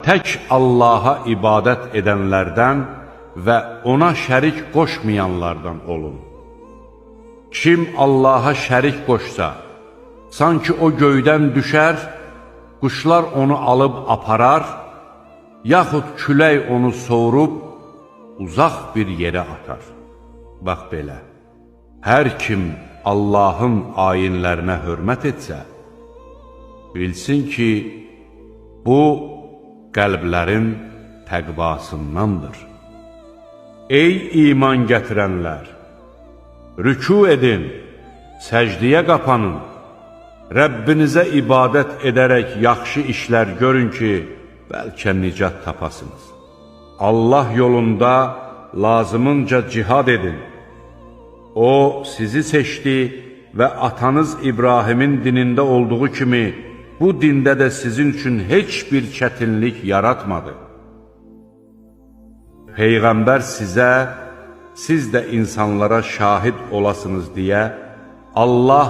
Tək Allaha ibadət edənlərdən və ona şərik qoşmayanlardan olun. Kim Allaha şərik qoşsa, sanki o göydən düşər, quşlar onu alıb aparar, yaxud külək onu soğurub, uzaq bir yerə atar. Bax belə, hər kim Allahın ayinlərinə hörmət etsə, bilsin ki, bu, qəlblərin təqvasındandır. Ey iman gətirənlər! Rükû edin, səcdiyə qapanın, Rəbbinizə ibadət edərək yaxşı işlər görün ki, bəlkə nicat tapasınız. Allah yolunda lazımınca cihad edin. O, sizi seçdi və atanız İbrahimin dinində olduğu kimi, bu dində də sizin üçün heç bir çətinlik yaratmadı. Peyğəmbər sizə, siz də insanlara şahid olasınız deyə, Allah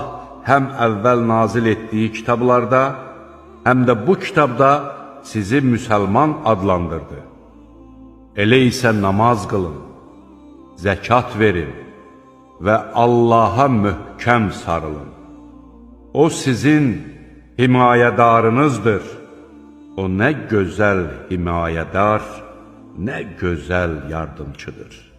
həm əvvəl nazil etdiyi kitablarda, həm də bu kitabda sizi müsəlman adlandırdı. Elə isə namaz qılın, zəkat verin və Allaha möhkəm sarılın. O sizin himayədarınızdır. O nə gözəl himayədar, nə gözəl yardımçıdır.